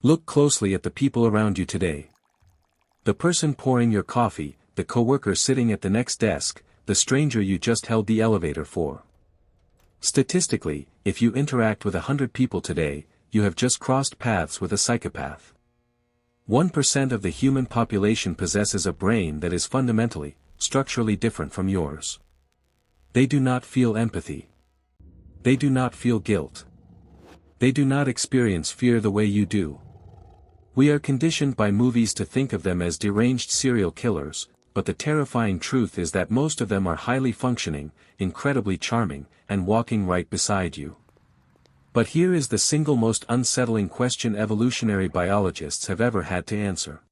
Look closely at the people around you today. The person pouring your coffee, the coworker sitting at the next desk, the stranger you just held the elevator for. Statistically, if you interact with 100 people today, you have just crossed paths with a psychopath. 1% of the human population possesses a brain that is fundamentally, structurally different from yours. They do not feel empathy. They do not feel guilt. They do not experience fear the way you do. We are conditioned by movies to think of them as deranged serial killers, but the terrifying truth is that most of them are highly functioning, incredibly charming, and walking right beside you. But here is the single most unsettling question evolutionary biologists have ever had to answer.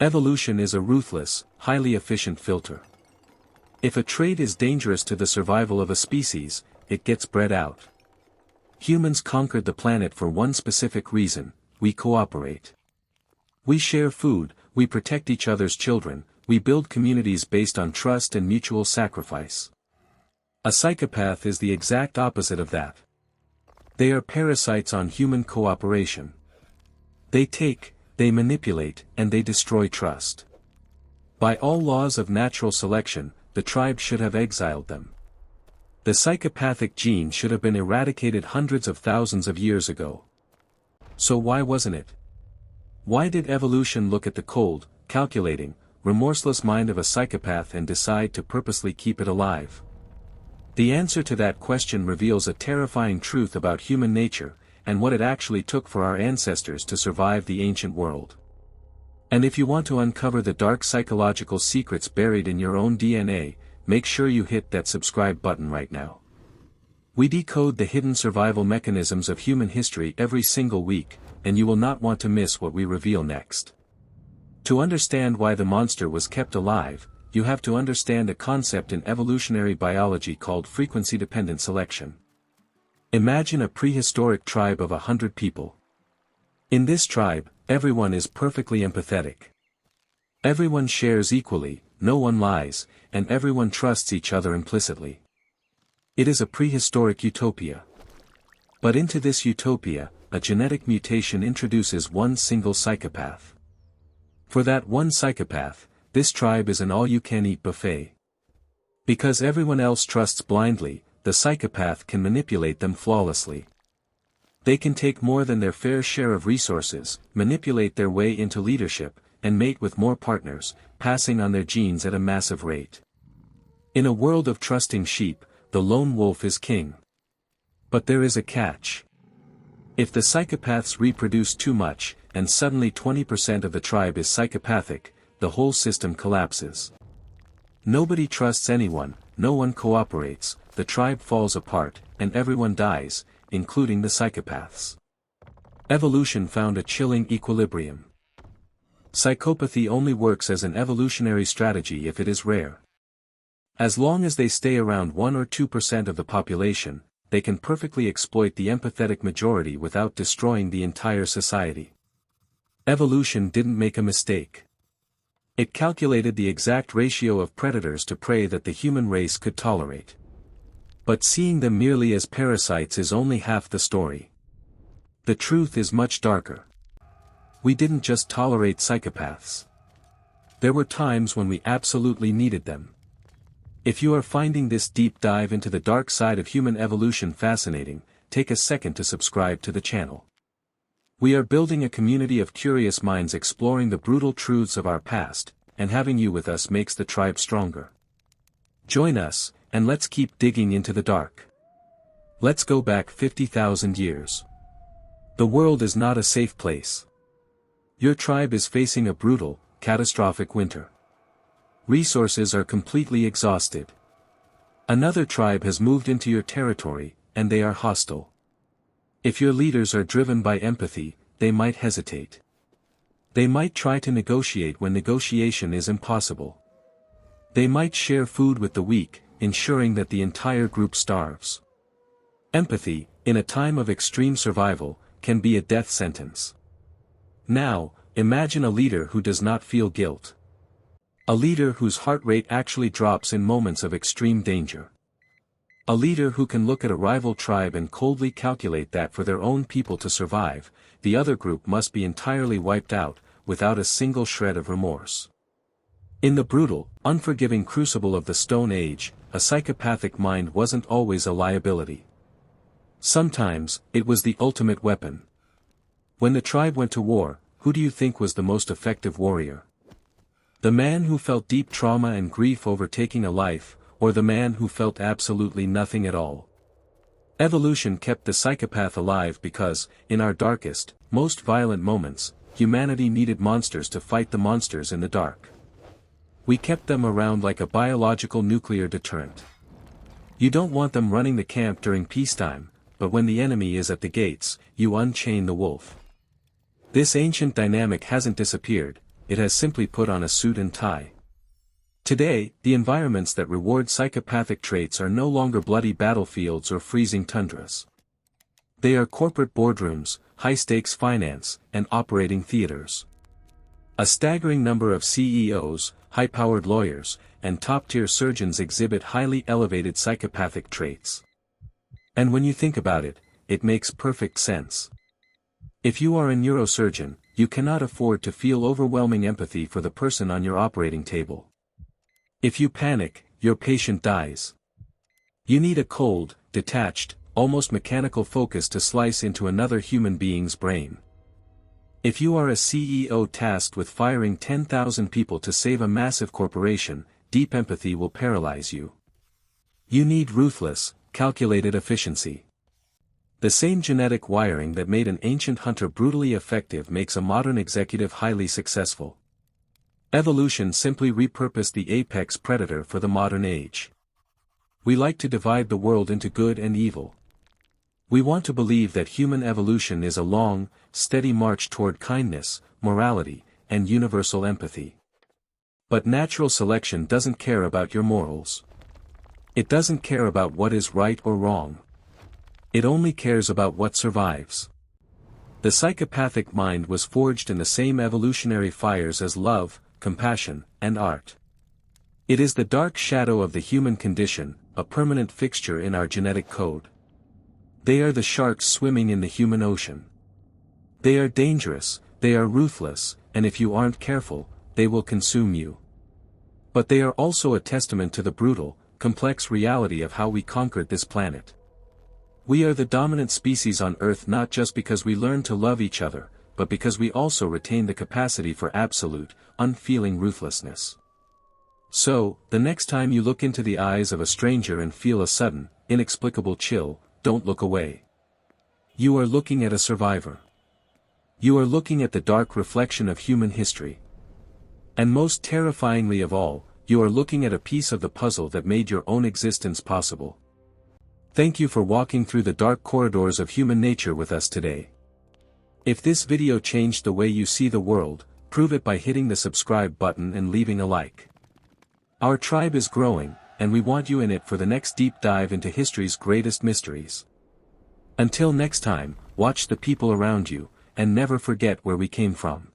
Evolution is a ruthless, highly efficient filter. If a trait is dangerous to the survival of a species, it gets bred out. Humans conquered the planet for one specific reason: we cooperate. We share food, we protect each other's children, we build communities based on trust and mutual sacrifice. A psychopath is the exact opposite of that. They are parasites on human cooperation. They take, they manipulate, and they destroy trust. By all laws of natural selection, the tribe should have exiled them. The psychopathic gene should have been eradicated hundreds of thousands of years ago. So why wasn't it? Why did evolution look at the cold, calculating, remorseless mind of a psychopath and decide to purposely keep it alive? The answer to that question reveals a terrifying truth about human nature, and what it actually took for our ancestors to survive the ancient world. And if you want to uncover the dark psychological secrets buried in your own DNA, make sure you hit that subscribe button right now. We decode the hidden survival mechanisms of human history every single week, and you will not want to miss what we reveal next. To understand why the monster was kept alive, you have to understand a concept in evolutionary biology called frequency-dependent selection. Imagine a prehistoric tribe of 100 people. In this tribe, everyone is perfectly empathetic. Everyone shares equally, no one lies, and everyone trusts each other implicitly. It is a prehistoric utopia. But into this utopia, a genetic mutation introduces one single psychopath. For that one psychopath, this tribe is an all-you-can-eat buffet. Because everyone else trusts blindly, the psychopath can manipulate them flawlessly. They can take more than their fair share of resources, manipulate their way into leadership, and mate with more partners, passing on their genes at a massive rate. In a world of trusting sheep, the lone wolf is king. But there is a catch. If the psychopaths reproduce too much, and suddenly 20% of the tribe is psychopathic, the whole system collapses. Nobody trusts anyone, no one cooperates, the tribe falls apart, and everyone dies, including the psychopaths. Evolution found a chilling equilibrium. Psychopathy only works as an evolutionary strategy if it is rare. As long as they stay around 1 or 2% of the population, they can perfectly exploit the empathetic majority without destroying the entire society. Evolution didn't make a mistake. It calculated the exact ratio of predators to prey that the human race could tolerate. But seeing them merely as parasites is only half the story. The truth is much darker. We didn't just tolerate psychopaths. There were times when we absolutely needed them. If you are finding this deep dive into the dark side of human evolution fascinating, take a second to subscribe to the channel. We are building a community of curious minds exploring the brutal truths of our past, and having you with us makes the tribe stronger. Join us, and let's keep digging into the dark. Let's go back 50,000 years. The world is not a safe place. Your tribe is facing a brutal, catastrophic winter. Resources are completely exhausted. Another tribe has moved into your territory, and they are hostile. If your leaders are driven by empathy, they might hesitate. They might try to negotiate when negotiation is impossible. They might share food with the weak, ensuring that the entire group starves. Empathy, in a time of extreme survival, can be a death sentence. Now, imagine a leader who does not feel guilt. A leader whose heart rate actually drops in moments of extreme danger. A leader who can look at a rival tribe and coldly calculate that for their own people to survive, the other group must be entirely wiped out, without a single shred of remorse. In the brutal, unforgiving crucible of the Stone Age, a psychopathic mind wasn't always a liability. Sometimes, it was the ultimate weapon. When the tribe went to war, who do you think was the most effective warrior? The man who felt deep trauma and grief over taking a life, or the man who felt absolutely nothing at all? Evolution kept the psychopath alive because, in our darkest, most violent moments, humanity needed monsters to fight the monsters in the dark. We kept them around like a biological nuclear deterrent. You don't want them running the camp during peacetime, but when the enemy is at the gates, you unchain the wolf. This ancient dynamic hasn't disappeared, it has simply put on a suit and tie. Today, the environments that reward psychopathic traits are no longer bloody battlefields or freezing tundras. They are corporate boardrooms, high-stakes finance, and operating theaters. A staggering number of CEOs, high-powered lawyers, and top-tier surgeons exhibit highly elevated psychopathic traits. And when you think about it, it makes perfect sense. If you are a neurosurgeon, you cannot afford to feel overwhelming empathy for the person on your operating table. If you panic, your patient dies. You need a cold, detached, almost mechanical focus to slice into another human being's brain. If you are a CEO tasked with firing 10,000 people to save a massive corporation, deep empathy will paralyze you. You need ruthless, calculated efficiency. The same genetic wiring that made an ancient hunter brutally effective makes a modern executive highly successful. Evolution simply repurposed the apex predator for the modern age. We like to divide the world into good and evil. We want to believe that human evolution is a long, steady march toward kindness, morality, and universal empathy. But natural selection doesn't care about your morals. It doesn't care about what is right or wrong. It only cares about what survives. The psychopathic mind was forged in the same evolutionary fires as love, compassion, and art. It is the dark shadow of the human condition, a permanent fixture in our genetic code. They are the sharks swimming in the human ocean. They are dangerous, they are ruthless, and if you aren't careful, they will consume you. But they are also a testament to the brutal, complex reality of how we conquered this planet. We are the dominant species on Earth not just because we learned to love each other, but because we also retain the capacity for absolute, unfeeling ruthlessness. So, the next time you look into the eyes of a stranger and feel a sudden, inexplicable chill, don't look away. You are looking at a survivor. You are looking at the dark reflection of human history. And most terrifyingly of all, you are looking at a piece of the puzzle that made your own existence possible. Thank you for walking through the dark corridors of human nature with us today. If this video changed the way you see the world, prove it by hitting the subscribe button and leaving a like. Our tribe is growing, and we want you in it for the next deep dive into history's greatest mysteries. Until next time, watch the people around you, and never forget where we came from.